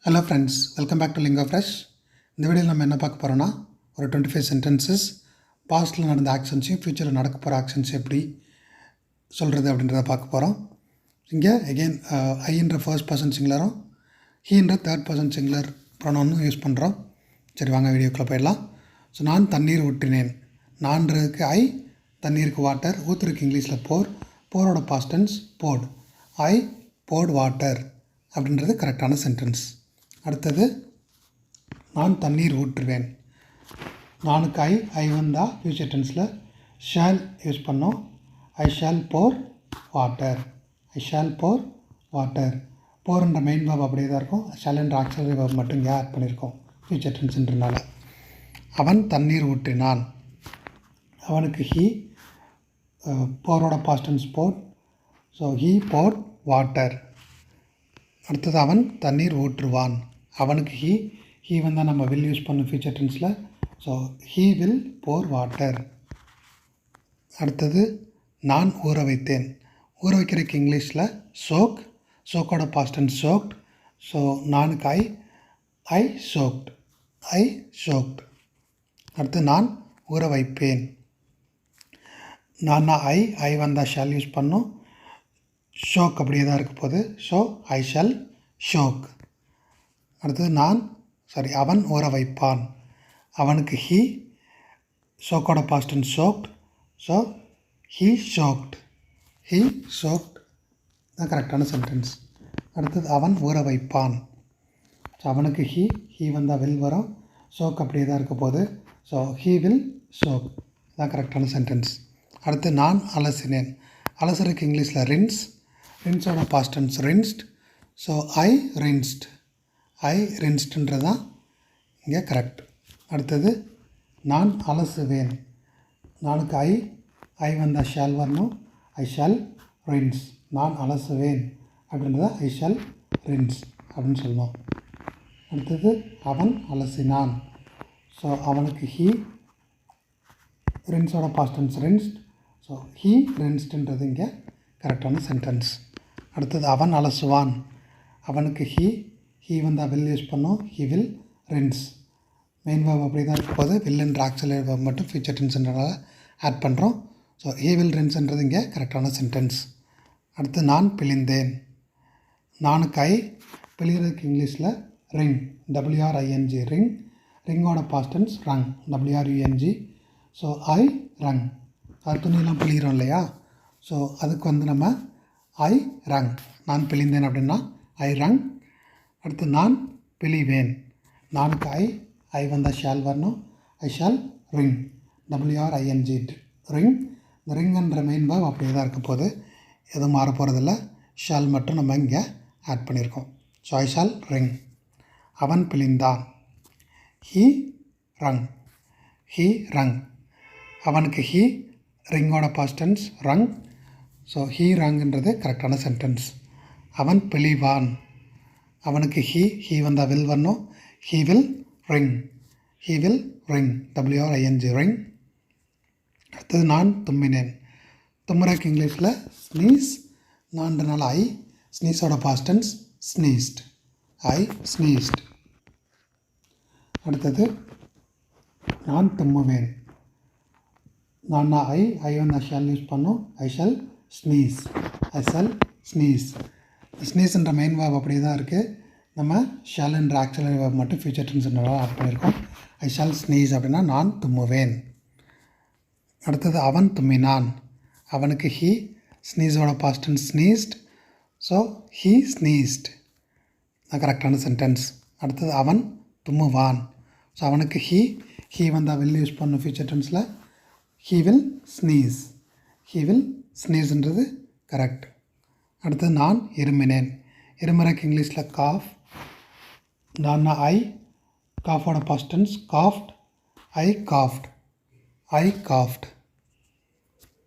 Hello friends, welcome back to Lingo Fresh. இந்த வீடியோவில் நம்ம என்ன பார்க்க போகிறோன்னா, ஒரு 25 சென்டென்சஸ் பாஸ்ட்டில் நடந்த ஆக்ஷன்ஸையும் ஃப்யூச்சரில் நடக்க போகிற ஆக்ஷன்ஸ் எப்படி சொல்கிறது அப்படின்றத பார்க்க போகிறோம். இங்கே எகெயின் ஐன்ற ஃபர்ஸ்ட் பர்சன் சிங்குலரும் ஹீன்ற தேர்ட் பர்சன் சிங்குலர் ப்ரொனவுனும் யூஸ் பண்ணுறோம். சரி, வாங்க வீடியோக்குள்ளே போயிடலாம். ஸோ நான் தண்ணீர் ஊற்றினேன். நான்றதுக்கு ஐ, தண்ணீருக்கு வாட்டர், ஊற்றுருக்கு இங்கிலீஷில் போர், போரோட பாஸ்ட் டென்ஸ் போர்ட். ஐ போர்ட் வாட்டர் அப்படின்றது கரெக்டான சென்டென்ஸ். அடுத்தது நான் தண்ணீர் ஊற்றுவேன். நானுக்கு ஐ வந்தால் ஃபியூச்சர் டென்ஸில் ஷால் யூஸ் பண்ணோம். I shall pour water. I shall pour water. போர்ன்ற மெயின் வேர்ப் அப்படியே தான் இருக்கும். ஷால் என்ற ஆக்சிலரி வேர்ப் மட்டும் இங்கே ஆட் பண்ணியிருக்கோம் ஃபியூச்சர் டென்ஸ்ன்றனால. அவன் தண்ணீர் ஊற்றினான். அவனுக்கு ஹீ, போரோட past tense poured. So he poured water. அடுத்தது அவன் தண்ணீர் ஊற்றுவான். அவனுக்கு ஹீ வந்தால் நம்ம வில் யூஸ் பண்ணோம் ஃபியூச்சர் டென்ஸில். So he will pour water. அடுத்தது நான் ஊற வைத்தேன். ஊற வைக்கிறதுக்கு இங்கிலீஷில் சோக், சோக்கோட பாஸ்ட் டென்ஸ் சோக்ட். ஸோ நானுக்கு ஐ சோக்ட். I soaked. அடுத்து நான் ஊற வைப்பேன். நான் ஐ வந்தால் ஷால் யூஸ் பண்ணோம். ஷோக் அப்படியே தான் இருக்க போகுது. So I shall soak. அடுத்தது அவன் ஊற வைப்பான். அவனுக்கு ஹீ, ஷோக்கோட past tense soaked. So he soaked. He soaked தான் கரெக்டான சென்டென்ஸ். அடுத்தது அவன் ஊற வைப்பான். ஸோ அவனுக்கு ஹீ வந்தால் வில் வரும். ஷோக் அப்படியே தான் இருக்க போகுது. ஸோ ஹீ வில் ஷோக் தான் கரெக்டான சென்டென்ஸ். அடுத்து நான் அலசினேன். அலசுறதுக்கு இங்கிலீஷில் ரின்ஸ், ரின்ஸோட past tense rinsed. So I rinsed. I ரின்ஸ்டுன்றது தான் இங்கே கரெக்ட். அடுத்தது நான் அலசுவேன். நானுக்கு ஐ வந்தால் ஷால் வரணும். I shall rinse. நான் அலசுவேன் அப்படின்றத ஐ ஷால் ரின்ஸ் அப்படின்னு சொல்லணும். அடுத்தது அவன் அலசினான். ஸோ அவனுக்கு ஹீ, ரின்ஸோட past tense rinsed. So he ரின்ஸ்டுன்றது இங்கே கரெக்டான சென்டென்ஸ். அடுத்தது அவன் அலசுவான். அவனுக்கு ஹீ வந்தால் வில் யூஸ் பண்ணோம். He will rinse. Main verb அப்படி தான் இருக்க போது. வில் என்ற ஆக்சிலரி வேர்ப் மட்டும் ஃபியூச்சர் டென்ஸ்ன்றனால ஆட் பண்ணுறோம். ஸோ ஹீ வில் ரின்ஸ்ன்றது இங்கே கரெக்டான சென்டென்ஸ். அடுத்து நான் பிழிந்தேன். நானுக்கு ஐ, பிழிகிறதுக்கு இங்கிலீஷில் ring, WRING ring. ரிங்கோட past tense Rang, WRUNG. So I ரங். அது துணியெல்லாம் பிழிகிறோம் இல்லையா? ஸோ அதுக்கு நம்ம ஐ ரங். நான் பிழிந்தேன் அப்படின்னா ஐ ரங். அடுத்து நான் பிழிவேன். நானுக்கு ஐ வந்தால் ஷால் வரணும். I shall ring, WRING ring. இந்த ரிங்குன்ற மெயின் வேர்ப் அப்படியே தான் இருக்க போது. எதுவும் மாற போகிறதில்ல. ஷால் மட்டும் நம்ம இங்கே ஆட் பண்ணியிருக்கோம். So I shawl ring. அவன் பிழிந்தான். He Rang. ஹீ ரங். அவனுக்கு he, ரிங்கோட past tense Rang. So he ரங்குன்றது கரெக்டான சென்டென்ஸ். அவன் பிழிவான். அவனுக்கு ஹீ வந்தால் வில் வரணும். He will ring. He will ring, WRING ring. அடுத்தது நான் தும்மினேன். தும்முறக்கு இங்கிலீஷில் ஸ்னீஸ். நான்றனால ஐ, ஸ்னீஸோட பாஸ்ட் டென்ஸ் ஸ்னீஸ்ட். ஐ ஸ்னீஸ்ட். அடுத்தது நான் தும்முவேன். நான் ஐ வந்தால் ஷால் யூஸ் பண்ணோம். I shawl sneeze. I shall sneeze. ஸ்னீஸ்ன்ற main verb அப்படியே தான் இருக்குது. நம்ம ஷால் என்ற ஆக்சிலரி வேர்ப் மட்டும் ஃபியூச்சர் டென்ஸ்ன்றனால ஆட் பண்ணியிருக்கோம். ஐ ஷால் ஸ்னீஸ் அப்படின்னா நான் தும்முவேன். அடுத்தது அவன் தும்மினான். அவனுக்கு ஹீ, ஸ்னீஸோட past tense sneezed. So he sneezed தான் கரெக்டான சென்டென்ஸ். அடுத்தது அவன் தும்முவான். ஸோ அவனுக்கு ஹீ வந்தால் வில் யூஸ் பண்ணணும் ஃபியூச்சர் டென்ஸில். He will sneeze. He will ஸ்னீஸ்ன்றது கரெக்ட். அடுத்தது நான் இருமினேன். இருமுறைக்கு இங்கிலீஷில் காஃப். நான் ஐ, காஃபோட பாஸ்ட் டென்ஸ் காஃப்ட். ஐ காஃப்ட். ஐ காஃப்ட்.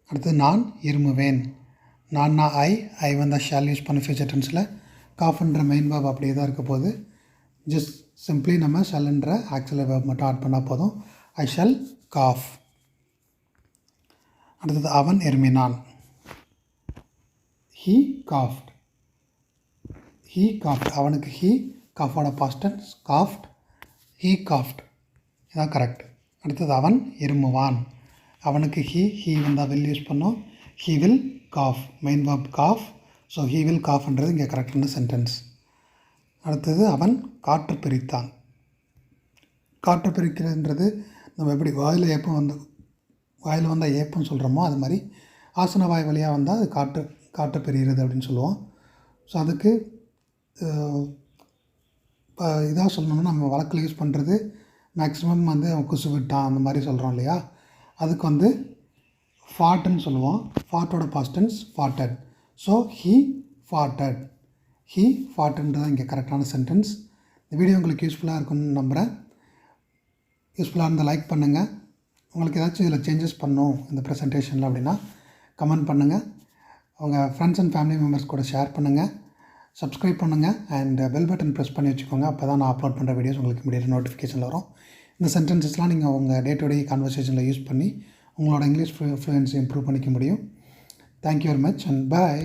அடுத்தது நான் இருமுவேன். நான் ஐ வந்தால் ஷால் யூஸ் பண்ண ஃபியூச்சர் டென்ஸில். காஃப்ன்ற மெயின் வேர்ப் அப்படியே தான் இருக்க போது. ஜஸ்ட் சிம்பிளி நம்ம ஷல்ன்ற ஆக்சிலரி வேர்ப் மட்டும் ஆட் பண்ணால் போதும். I shall cough. அடுத்தது அவன் இருமினான். He coughed. அவனுக்கு ஹீ, காஃபோட past tense coughed, he coughed, இதான் கரெக்ட். அடுத்தது அவன் இருமுவான். அவனுக்கு ஹீ வந்தால் வில் யூஸ் பண்ணோம். He will cough, main verb cough. So he will காஃப்ன்றது இங்கே கரெக்டான சென்டென்ஸ். அடுத்தது அவன் காற்று பிரித்தான். காற்று பிரிக்கிறதுன்றது நம்ம எப்படி வாயில் வந்தால் ஏப்பம் சொல்கிறோமோ அது மாதிரி ஆசன வாய் வழியாக வந்தால் அது காற்று பிரிகிறது அப்படின்னு சொல்லுவோம். ஸோ அதுக்கு இதாக சொல்லணும்னா நம்ம வழக்கில் யூஸ் பண்ணுறது மேக்ஸிமம் வந்து குசு விட்டான் அந்த மாதிரி சொல்கிறோம் இல்லையா, அதுக்கு வந்து ஃபாட்டுன்னு சொல்லுவோம். ஃபாட்டோட past tense farted. So he farted, he ஃபாட்டுன்றது இங்கே கரெக்டான சென்டென்ஸ். இந்த வீடியோ உங்களுக்கு யூஸ்ஃபுல்லாக இருக்குன்னு நம்புகிறேன். யூஸ்ஃபுல்லாக இருந்தால் லைக் பண்ணுங்கள். உங்களுக்கு ஏதாச்சும் இதில் சேஞ்சஸ் பண்ணணும் இந்த ப்ரெசன்டேஷனில் அப்படின்னா கமெண்ட் பண்ணுங்கள். உங்கள் ஃப்ரெண்ட்ஸ் அண்ட் ஃபேமிலி மெம்பர்ஸ் கூட ஷேர் பண்ணுங்கள். சப்ஸ்கிரைப் பண்ணுங்கள் அண்ட் பெல் பட்டன் ப்ரெஸ் பண்ணி வச்சுக்கோங்க. அப்போ தான் நான் அப்லோட் பண்ணுற வீடியோஸ் உங்களுக்கு இமீடியட் நோட்டிஃபிகேஷன் வரும். இந்த சென்டென்சஸ்லாம் நீங்கள் உங்கள் டே டு டே கான்வர்சேஷனில் யூஸ் பண்ணி உங்களோட இங்கிலீஷ் ஃப்ளூயன்ஸை இம்ப்ரூவ் பண்ணிக்க முடியும். Thank you very much and bye.